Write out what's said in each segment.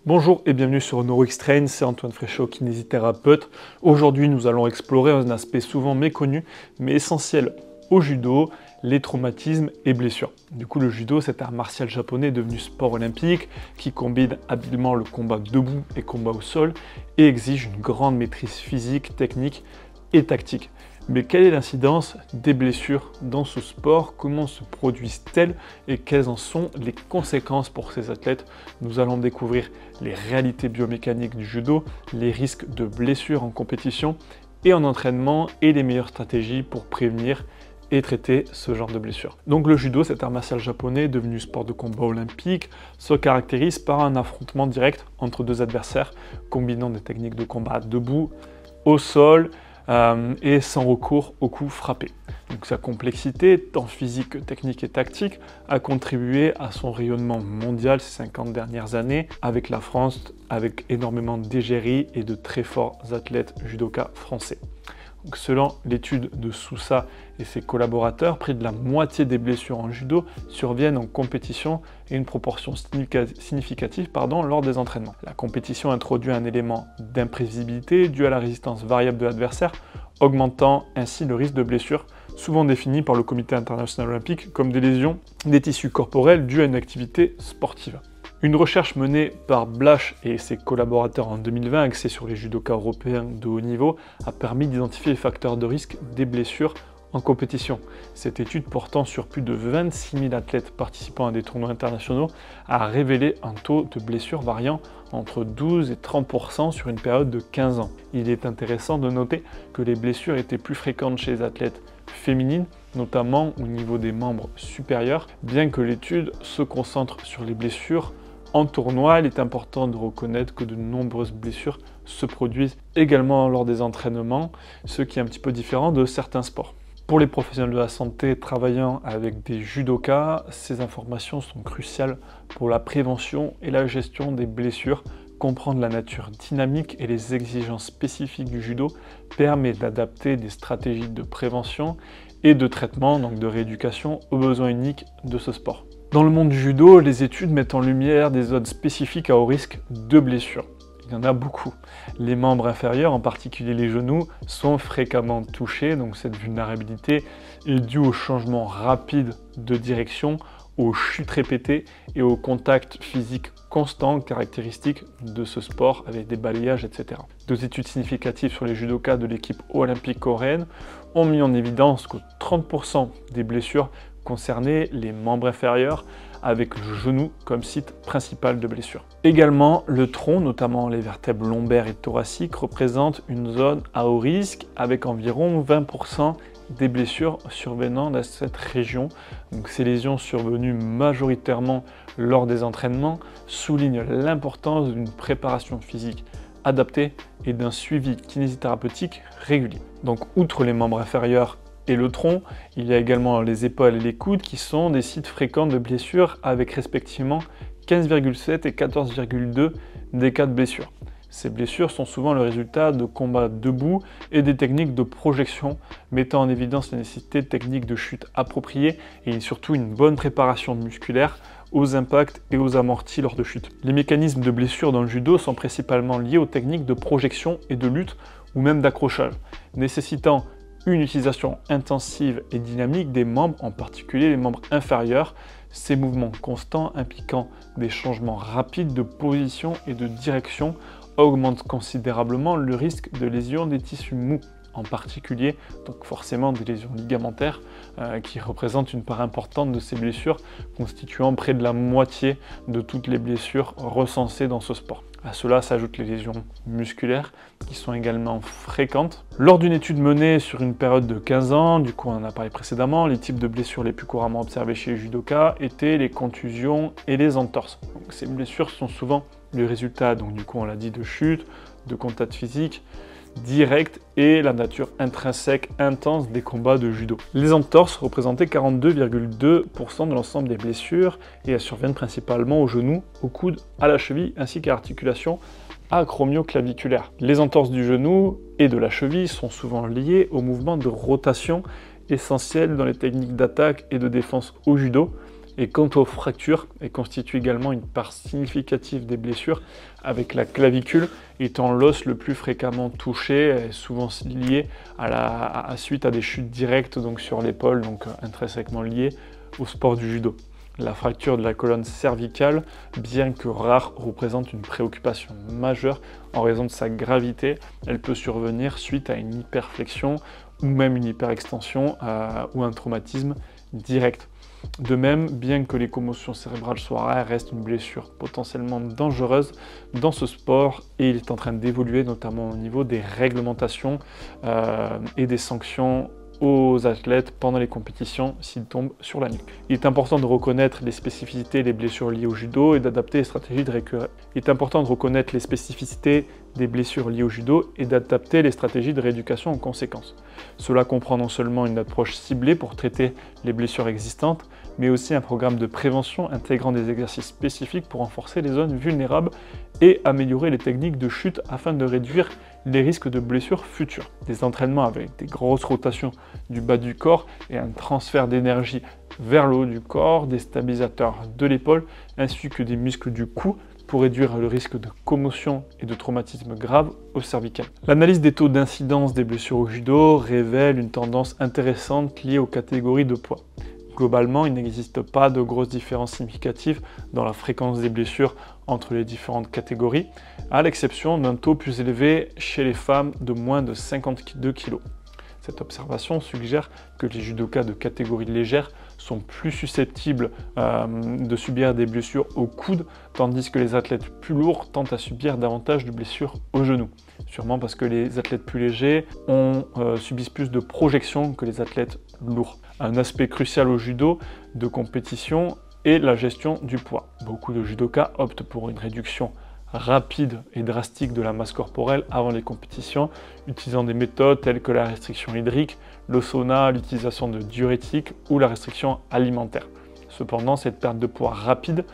Bonjour et bienvenue sur NeuroXtrain, c'est Antoine Fréchot, kinésithérapeute. Aujourd'hui, nous allons explorer un aspect souvent méconnu, mais essentiel au judo, les traumatismes et blessures. Du coup, le judo, cet art martial japonais devenu sport olympique qui combine habilement le combat debout et combat au sol et exige une grande maîtrise physique, technique et tactique. Mais quelle est l'incidence des blessures dans ce sport? Comment se produisent-elles et quelles en sont les conséquences pour ces athlètes? Nous allons découvrir les réalités biomécaniques du judo, les risques de blessures en compétition et en entraînement et les meilleures stratégies pour prévenir et traiter ce genre de blessures. Donc le judo, cet art martial japonais devenu sport de combat olympique, se caractérise par un affrontement direct entre deux adversaires combinant des techniques de combat debout, au sol, et sans recours aux coups frappés. Donc sa complexité, tant physique que technique et tactique, a contribué à son rayonnement mondial ces 50 dernières années, avec la France, avec énormément d'égéries et de très forts athlètes judokas français. Donc, selon l'étude de Sousa et ses collaborateurs, près de la moitié des blessures en judo surviennent en compétition et une proportion significative lors des entraînements. La compétition introduit un élément d'imprévisibilité dû à la résistance variable de l'adversaire, augmentant ainsi le risque de blessure, souvent défini par le Comité international olympique comme des lésions des tissus corporels dues à une activité sportive. Une recherche menée par Blash et ses collaborateurs en 2020, axée sur les judokas européens de haut niveau, a permis d'identifier les facteurs de risque des blessures en compétition. Cette étude, portant sur plus de 26 000 athlètes participant à des tournois internationaux, a révélé un taux de blessures variant entre 12 et 30% sur une période de 15 ans. Il est intéressant de noter que les blessures étaient plus fréquentes chez les athlètes féminines, notamment au niveau des membres supérieurs. Bien que l'étude se concentre sur les blessures en tournoi, il est important de reconnaître que de nombreuses blessures se produisent également lors des entraînements, ce qui est un petit peu différent de certains sports. Pour les professionnels de la santé travaillant avec des judokas, ces informations sont cruciales pour la prévention et la gestion des blessures. Comprendre la nature dynamique et les exigences spécifiques du judo permet d'adapter des stratégies de prévention et de traitement, donc de rééducation, aux besoins uniques de ce sport. Dans le monde du judo, les études mettent en lumière des zones spécifiques à haut risque de blessures. Il y en a beaucoup. Les membres inférieurs, en particulier les genoux, sont fréquemment touchés, donc cette vulnérabilité est due au changement rapide de direction, aux chutes répétées et au contact physique constant caractéristique de ce sport avec des balayages, etc. Deux études significatives sur les judokas de l'équipe olympique coréenne ont mis en évidence que 30% des blessures concernaient les membres inférieurs, avec le genou comme site principal de blessure. Également, le tronc, notamment les vertèbres lombaires et thoraciques, représente une zone à haut risque avec environ 20% des blessures survenant dans cette région. Donc, ces lésions survenues majoritairement lors des entraînements soulignent l'importance d'une préparation physique adaptée et d'un suivi kinésithérapeutique régulier. Donc, outre les membres inférieurs et le tronc, il y a également les épaules et les coudes qui sont des sites fréquents de blessures avec respectivement 15,7 et 14,2 des cas de blessures. Ces blessures sont souvent le résultat de combats debout et des techniques de projection, mettant en évidence la nécessité de techniques de chute appropriées et surtout une bonne préparation musculaire aux impacts et aux amortis lors de chute. Les mécanismes de blessure dans le judo sont principalement liés aux techniques de projection et de lutte ou même d'accrochage, nécessitant une utilisation intensive et dynamique des membres, en particulier les membres inférieurs, ces mouvements constants impliquant des changements rapides de position et de direction augmentent considérablement le risque de lésion des tissus mous, en particulier donc forcément des lésions ligamentaires qui représentent une part importante de ces blessures, constituant près de la moitié de toutes les blessures recensées dans ce sport. À cela s'ajoutent les lésions musculaires qui sont également fréquentes. Lors d'une étude menée sur une période de 15 ans, du coup on en a parlé précédemment, les types de blessures les plus couramment observés chez les judokas étaient les contusions et les entorses. Donc, ces blessures sont souvent le résultat, donc du coup on l'a dit, de chutes, de contacts physiques directs et la nature intrinsèque intense des combats de judo. Les entorses représentaient 42,2% de l'ensemble des blessures et elles surviennent principalement aux genoux, aux coudes, à la cheville ainsi qu'à l'articulation acromio-claviculaire. Les entorses du genou et de la cheville sont souvent liées au mouvement de rotation essentiel dans les techniques d'attaque et de défense au judo, Et quant aux fractures, elles constituent également une part significative des blessures, avec la clavicule étant l'os le plus fréquemment touché, et souvent lié suite à des chutes directes donc sur l'épaule, donc intrinsèquement liées au sport du judo. La fracture de la colonne cervicale, bien que rare, représente une préoccupation majeure en raison de sa gravité. Elle peut survenir suite à une hyperflexion ou même une hyperextension ou un traumatisme direct. De même, bien que les commotions cérébrales soient rares, reste une blessure potentiellement dangereuse dans ce sport et il est en train d'évoluer notamment au niveau des réglementations et des sanctions aux athlètes pendant les compétitions s'ils tombent sur la nuque. Il est important de reconnaître les spécificités des blessures liées au judo et d'adapter les stratégies de rééducation en conséquence. Cela comprend non seulement une approche ciblée pour traiter les blessures existantes, mais aussi un programme de prévention intégrant des exercices spécifiques pour renforcer les zones vulnérables et améliorer les techniques de chute afin de réduire les risques de blessures futures. Des entraînements avec des grosses rotations du bas du corps et un transfert d'énergie vers le haut du corps, des stabilisateurs de l'épaule ainsi que des muscles du cou pour réduire le risque de commotion et de traumatisme grave au cervical. L'analyse des taux d'incidence des blessures au judo révèle une tendance intéressante liée aux catégories de poids. Globalement, il n'existe pas de grosses différences significatives dans la fréquence des blessures entre les différentes catégories, à l'exception d'un taux plus élevé chez les femmes de moins de 52 kg. Cette observation suggère que les judokas de catégorie légère sont plus susceptibles de subir des blessures au coude, tandis que les athlètes plus lourds tentent à subir davantage de blessures au genou. Sûrement parce que les athlètes plus légers subissent plus de projections que les athlètes lourds. Un aspect crucial au judo de compétition est la gestion du poids. Beaucoup de judokas optent pour une réduction rapide et drastique de la masse corporelle avant les compétitions, utilisant des méthodes telles que la restriction hydrique, le sauna, l'utilisation de diurétiques ou la restriction alimentaire. Cependant, cette perte de poids rapide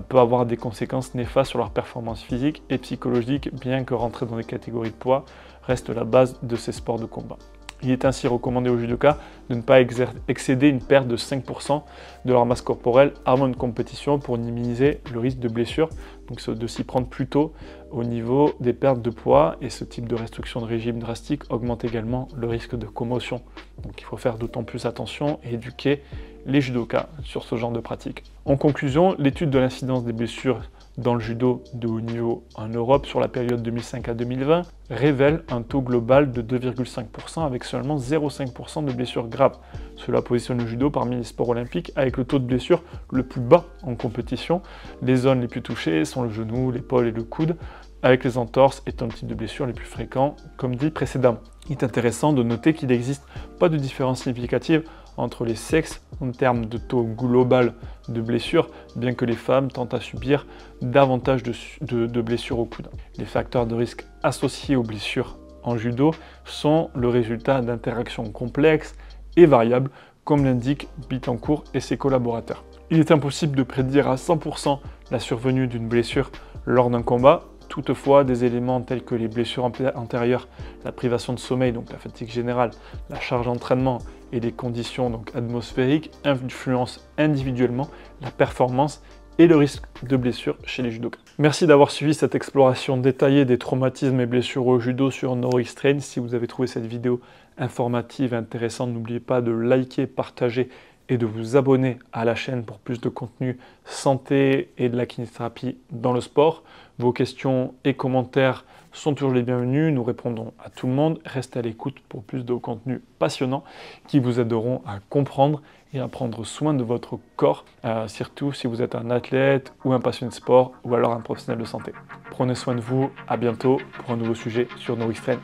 peut avoir des conséquences néfastes sur leur performance physique et psychologique, bien que rentrer dans les catégories de poids reste la base de ces sports de combat. Il est ainsi recommandé aux judokas de ne pas excéder une perte de 5% de leur masse corporelle avant une compétition pour minimiser le risque de blessure, donc de s'y prendre plus tôt au niveau des pertes de poids, et ce type de restriction de régime drastique augmente également le risque de commotion. Donc il faut faire d'autant plus attention et éduquer les judokas sur ce genre de pratique. En conclusion, l'étude de l'incidence des blessures dans le judo de haut niveau en Europe sur la période 2005 à 2020 révèle un taux global de 2,5% avec seulement 0,5% de blessures graves. Cela positionne le judo parmi les sports olympiques avec le taux de blessure le plus bas en compétition. Les zones les plus touchées sont le genou, l'épaule et le coude, avec les entorses étant le type de blessure les plus fréquents, comme dit précédemment. Il est intéressant de noter qu'il n'existe pas de différence significative entre les sexes en termes de taux global de blessures, bien que les femmes tentent à subir davantage de blessures au coude. Les facteurs de risque associés aux blessures en judo sont le résultat d'interactions complexes et variables, comme l'indiquent Bittencourt et ses collaborateurs. Il est impossible de prédire à 100% la survenue d'une blessure lors d'un combat. Toutefois, des éléments tels que les blessures antérieures, la privation de sommeil, donc la fatigue générale, la charge d'entraînement et les conditions atmosphériques influencent individuellement la performance et le risque de blessure chez les judokas. Merci d'avoir suivi cette exploration détaillée des traumatismes et blessures au judo sur NeuroXtrain. Si vous avez trouvé cette vidéo informative et intéressante, n'oubliez pas de liker, partager et de vous abonner à la chaîne pour plus de contenu santé et de la kinésithérapie dans le sport. Vos questions et commentaires sont toujours les bienvenus, nous répondons à tout le monde. Restez à l'écoute pour plus de contenus passionnants qui vous aideront à comprendre et à prendre soin de votre corps, surtout si vous êtes un athlète ou un passionné de sport ou alors un professionnel de santé. Prenez soin de vous, à bientôt pour un nouveau sujet sur NeuroXtrain.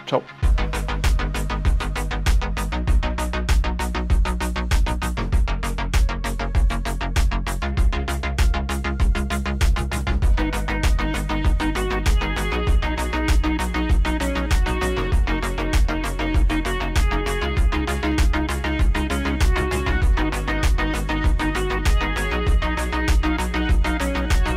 Ciao.